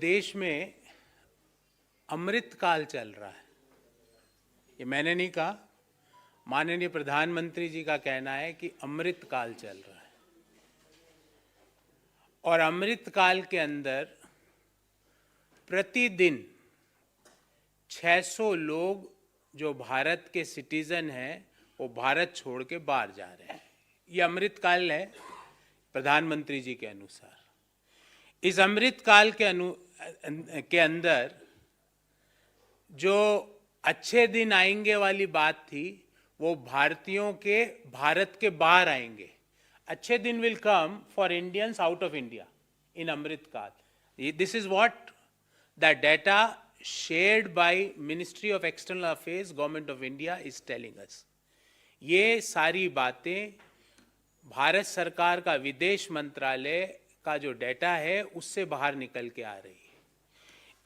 देश में अमृत काल चल रहा है। ये मैंने नहीं कहा, माननीय प्रधानमंत्री जी का कहना है कि अमृत काल चल रहा है। और अमृत काल के अंदर प्रतिदिन 600 लोग जो भारत के सिटीजन हैं वो भारत छोड़ के बाहर जा रहे हैं। ये अमृत काल है प्रधानमंत्री जी के अनुसार। इस अमृत काल के अंदर जो अच्छे दिन आएंगे वाली बात थी वो भारतीयों के भारत के बाहर आएंगे। अच्छे दिन will come for Indians out of India in Amrit Kaal. This is what the data shared by Ministry of External Affairs, Government of India is telling us. ये सारी बातें भारत सरकार का विदेश मंत्रालय का जो डेटा है उससे बाहर निकल के आ रही है।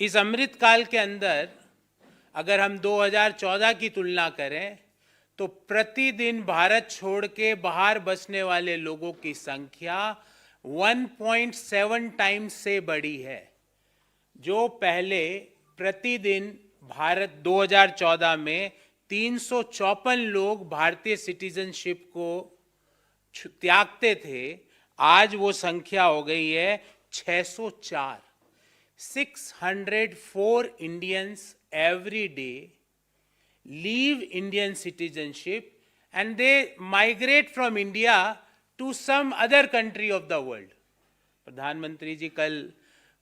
इस अमृत काल के अंदर अगर हम 2014 की तुलना करें तो प्रतिदिन भारत छोड़ के बाहर बसने वाले लोगों की संख्या 1.7 टाइम्स से बड़ी है। जो पहले प्रतिदिन भारत 2014 में 354 लोग भारतीय सिटीजनशिप को त्यागते थे, आज वो संख्या हो गई है 604। 604 Indians every day leave Indian citizenship and they migrate from India to some other country of the world. प्रधानमंत्री जी कल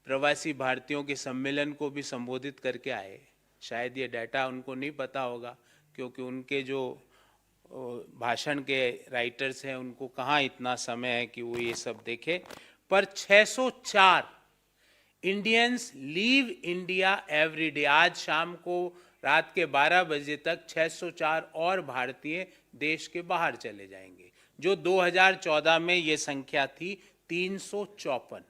प्रवासी भारतीयों के सम्मेलन को भी संबोधित करके आए। शायद ये डाटा उनको नहीं पता होगा क्योंकि उनके जो भाषण के राइटर्स हैं उनको कहाँ इतना समय है कि वो ये सब देखे। पर 604 Indians leave India every day. आज शाम को रात के 12 बजे तक 604 और भारतीय देश के बाहर चले जाएंगे। जो 2014 में ये संख्या थी 354,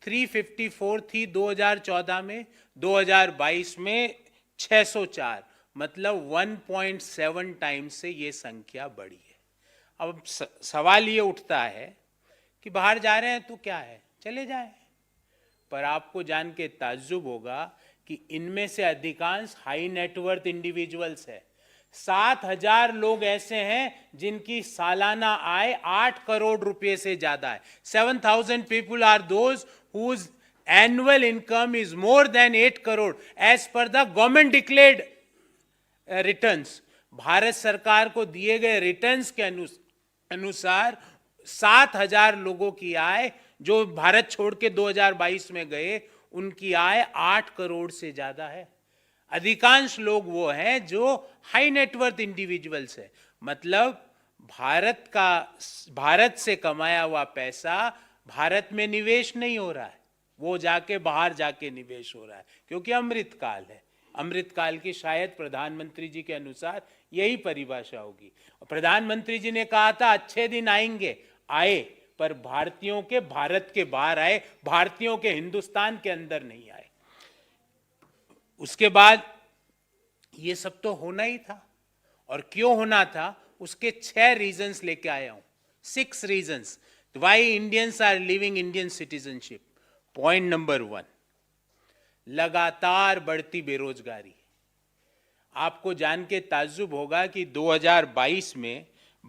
354 थी 2014 में, 2022 में 604, मतलब 1.7 टाइम्स से ये संख्या बढ़ी है। अब सवाल ये उठता है कि बाहर जा रहे हैं तो क्या है, चले जाएं। पर आपको जान के ताज्जुब होगा कि इनमें से अधिकांश हाई नेटवर्थ इंडिविजुअल्स है। 7,000 लोग ऐसे हैं जिनकी सालाना आय 8 करोड़ रुपए से ज्यादा है। 7,000 people are those whose annual income is more than 8 crore as per the government declared returns। Bharat सरकार को दिए गए रिटर्न्स के अनुसार 7,000 लोगों की आय जो भारत छोड़ के 2022 में गए, उनकी आय 8 करोड़ से ज्यादा है। अधिकांश लोग वो हैं जो हाई नेटवर्थ इंडिविजुअल्स है, मतलब भारत से कमाया हुआ पैसा भारत में निवेश नहीं हो रहा है, वो जाके बाहर जाके निवेश हो रहा है क्योंकि अमृत काल है। अमृत काल की शायद प्रधानमंत्री जी के अनुसार यही परिभाषा होगी। प्रधानमंत्री जी ने कहा था अच्छे दिन आएंगे, आए, पर भारतीयों के भारत के बाहर आए, भारतीयों के हिंदुस्तान के अंदर नहीं आए। उसके बाद ये सब तो होना ही था, और क्यों होना था उसके 6 रीजंस लेके आया हूं। 6 reasons why Indians are living Indian citizenship. Point number 1, लगातार बढ़ती बेरोजगारी। आपको जान के ताज्जुब होगा कि 2022 में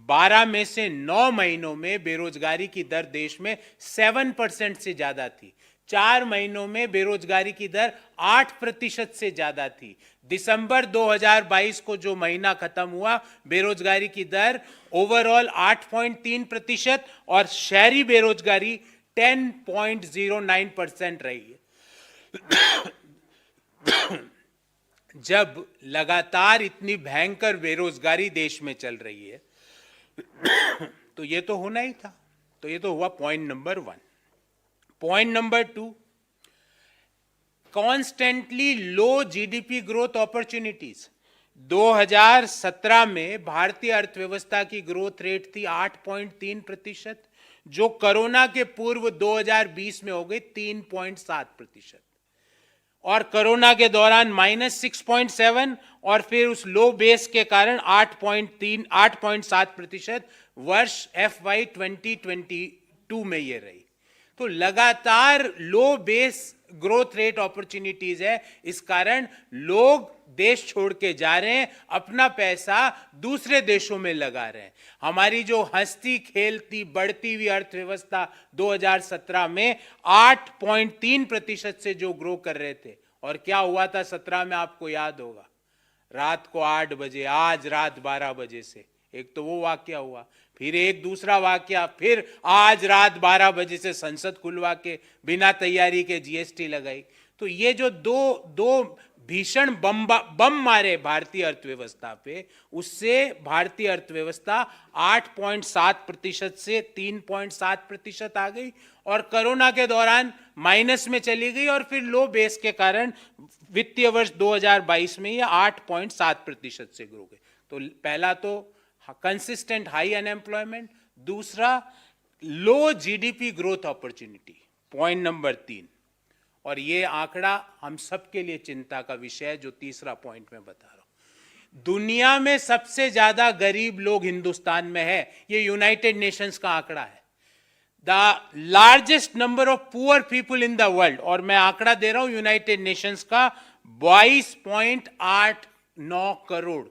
12 में से 9 महीनों में बेरोजगारी की दर देश में 7% से ज्यादा थी। 4 महीनों में बेरोजगारी की दर 8% से ज्यादा थी। दिसंबर 2022 को जो महीना खत्म हुआ, बेरोजगारी की दर ओवरऑल 8.3% और शहरी बेरोजगारी 10.09% रही है। जब लगातार इतनी भयंकर बेरोजगारी देश में चल रही है तो ये तो होना ही था। तो ये तो हुआ point number 1। Point number 2, constantly low GDP growth opportunities. 2017 में भारतीय अर्थव्यवस्था की ग्रोथ रेट थी 8.3%, जो कोरोना के पूर्व 2020 में हो गई 3.7%, और कोरोना के दौरान -6.7 और फिर उस लो बेस के कारण 8.7% वर्ष FY 2022 में ये रही। तो लगातार लो बेस ग्रोथ रेट अपॉर्चुनिटीज है, इस कारण लोग देश छोड़ के जा रहे हैं, अपना पैसा दूसरे देशों में लगा रहे हैं। हमारी जो हंसती खेलती बढ़ती हुई अर्थव्यवस्था 2017 में 8.3% से जो ग्रो कर रहे थे, और क्या हुआ था 17 में आपको याद होगा, रात को 8 बजे, आज रात 12 बजे से एक तो वो वाकया हुआ, फिर एक दूसरा वाकया, फिर आज रात 12 बजे से संसद खुलवा के बिना तैयारी के जीएसटी लगाई। तो ये जो दो भीषण बम मारे भारतीय अर्थव्यवस्था पे, उससे भारतीय अर्थव्यवस्था 8.7% से 3.7% आ गई, और कोरोना के दौरान माइनस में चली गई, और फिर लो बेस के कारण वित्तीय वर्ष 2022 में ये 8.7% से ग्रो गई। तो पहला तो कंसिस्टेंट हाई अनएम्प्लॉयमेंट, दूसरा low GDP growth opportunity, point number 3। और ये आंकड़ा हम सबके लिए चिंता का विषय है, जो तीसरा पॉइंट मैं बता रहा हूं। दुनिया में सबसे ज्यादा गरीब लोग हिंदुस्तान में है, ये यूनाइटेड नेशंस का आंकड़ा है। The largest number of poor people in the world, और मैं आंकड़ा दे रहा हूं यूनाइटेड नेशंस का, 22.89 करोड़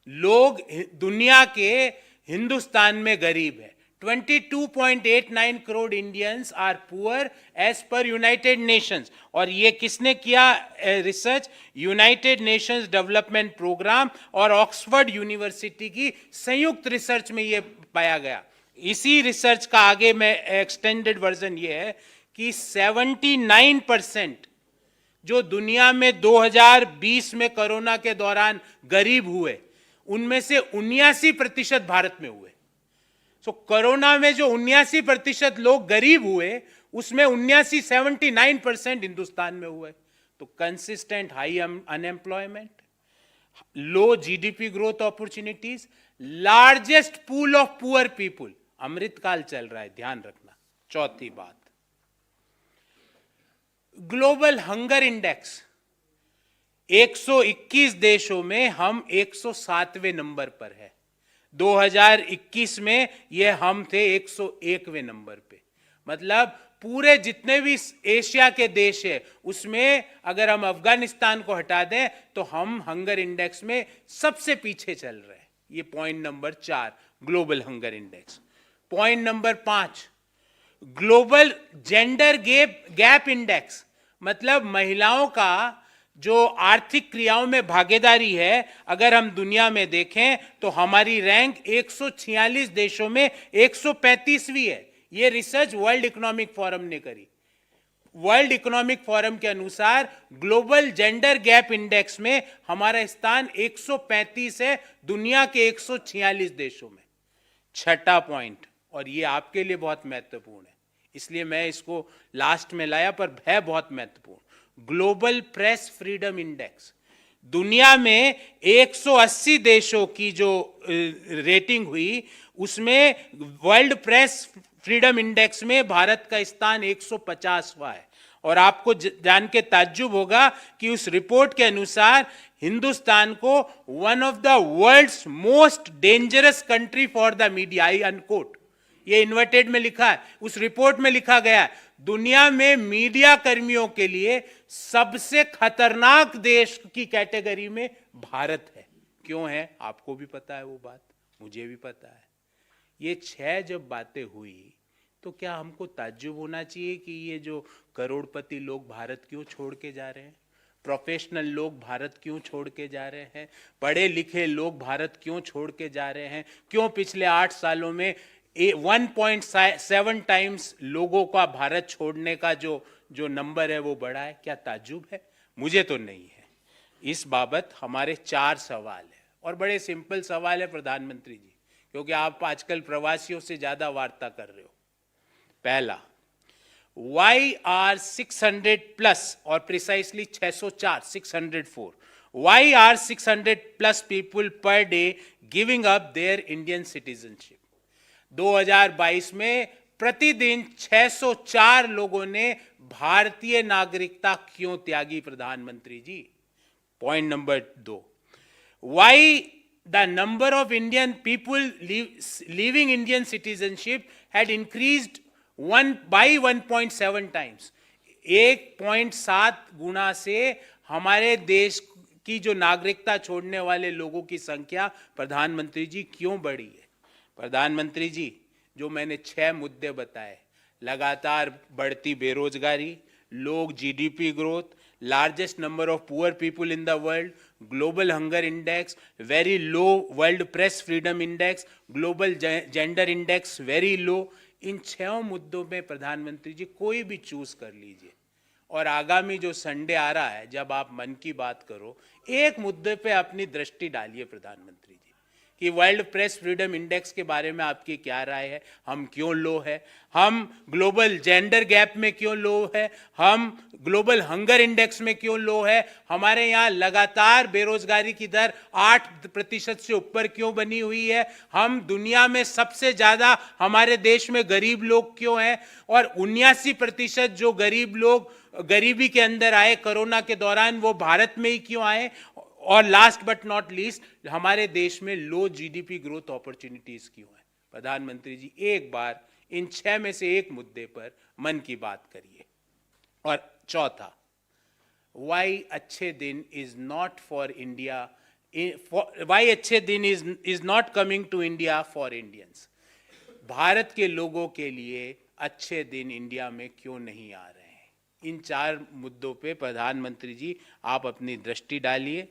लोग दुनिया के हिंदुस्तान में गरीब है। 22.89 crore Indians are poor as per United Nations. और ये किसने किया research? United Nations Development Programme और ऑक्सफोर्ड यूनिवर्सिटी की संयुक्त रिसर्च में ये पाया गया। इसी रिसर्च का आगे में एक्सटेंडेड वर्जन ये है कि 79% जो दुनिया में 2020 में कोरोना के दौरान गरीब हुए, उनमें से 79% भारत में हुए। सो कोरोना में जो 79% लोग गरीब हुए, उसमें 79% हिंदुस्तान में हुए। तो consistent high unemployment, low GDP growth opportunities, largest pool of poor people, Amritkaal चल रहा है, ध्यान रखना। चौथी बात, ग्लोबल हंगर इंडेक्स, 121 देशों में हम 107वें नंबर पर है। 2021 में ये हम थे 101वें नंबर पे। मतलब पूरे जितने भी एशिया के देश है, उसमें अगर हम अफगानिस्तान को हटा दें तो हम हंगर इंडेक्स में सबसे पीछे चल रहे हैं। ये point number 4, global hunger index. Point number 5, global gender gap index, मतलब महिलाओं का जो आर्थिक क्रियाओं में भागीदारी है, अगर हम दुनिया में देखें तो हमारी रैंक 146 देशों में 135वीं है। यह रिसर्च वर्ल्ड इकोनॉमिक फोरम ने करी। वर्ल्ड इकोनॉमिक फोरम के अनुसार ग्लोबल जेंडर गैप इंडेक्स में हमारा स्थान 135 है दुनिया के 146 देशों में। छठा पॉइंट, और ये आपके लिए बहुत महत्वपूर्ण है, इसलिए मैं इसको लास्ट में लाया, पर है बहुत महत्वपूर्ण, ग्लोबल प्रेस फ्रीडम इंडेक्स। दुनिया में 180 देशों की जो रेटिंग हुई, उसमें वर्ल्ड प्रेस फ्रीडम इंडेक्स में भारत का स्थान 150वां है। और आपको जान के ताज्जुब होगा कि उस रिपोर्ट के अनुसार हिंदुस्तान को one of the world's most dangerous country for the media, I unquote, ये इन्वर्टेड में लिखा है, उस रिपोर्ट में लिखा गया है, दुनिया में मीडिया कर्मियों के लिए सबसे खतरनाक देश की कैटेगरी में भारत है। क्यों है? आपको भी पता है वो बात, मुझे भी पता है। ये 6 जब बातें हुई तो क्या हमको ताज्जुब होना चाहिए कि ये जो करोड़पति लोग भारत क्यों छोड़ के जा रहे हैं? प्रोफेशनल लोग भारत क्यों छोड़ के जा रहे हैं? पढ़े लिखे लोग भारत क्यों छोड़ के जा रहे हैं? क्यों पिछले 8 सालों में 1.7 टाइम्स लोगों का भारत छोड़ने का जो नंबर है वो बढ़ा है? क्या ताज्जुब है? मुझे तो नहीं है। इस बाबत हमारे 4 सवाल है, और बड़े सिंपल सवाल है प्रधानमंत्री जी, क्योंकि आप आजकल प्रवासियों से ज्यादा वार्ता कर रहे हो। पहला, वाई आर 600 प्लस, और precisely 604, 604, why are 600 plus people per day giving up their Indian citizenship? 2022 में प्रतिदिन 604 लोगों ने भारतीय नागरिकता क्यों त्यागी प्रधानमंत्री जी? Point number 2, why the number of Indian people living Indian citizenship had increased 1.7 times, 1.7 गुना से हमारे देश की जो नागरिकता छोड़ने वाले लोगों की संख्या प्रधानमंत्री जी क्यों बढ़ी है? प्रधानमंत्री जी, जो मैंने 6 मुद्दे बताए, लगातार बढ़ती बेरोजगारी, लोग GDP growth, largest number of poor people in the world, global hunger index very low, world press freedom index, global gender index very low, इन 6 मुद्दों में प्रधानमंत्री जी कोई भी चूज कर लीजिए। और आगामी जो संडे आ रहा है, जब आप मन की बात करो, एक मुद्दे पे अपनी दृष्टि डालिए प्रधानमंत्री जी, कि वर्ल्ड प्रेस फ्रीडम इंडेक्स के बारे में आपकी क्या राय है? हम क्यों लो है? हम ग्लोबल जेंडर गैप में क्यों लो है? हम ग्लोबल हंगर इंडेक्स में क्यों लो है? हमारे यहाँ लगातार बेरोजगारी की दर 8% से ऊपर क्यों बनी हुई है? हम दुनिया में सबसे ज्यादा हमारे देश में गरीब लोग क्यों हैं? और 79% जो गरीब लोग गरीबी के अंदर आए कोरोना के दौरान, वो भारत में ही क्यों आए? और लास्ट बट नॉट लीस्ट, हमारे देश में लो जीडीपी ग्रोथ अपॉर्चुनिटीज क्यों है? प्रधानमंत्री जी, एक बार इन 6 में से एक मुद्दे पर मन की बात करिए। और चौथा, वाई अच्छे दिन is not for India, why अच्छे दिन is not coming to India for Indians. Bharat के लोगों के लिए अच्छे दिन इंडिया में क्यों नहीं आ रहे हैं? इन 4 मुद्दों पे प्रधानमंत्री जी आप अपनी दृष्टि डालिए।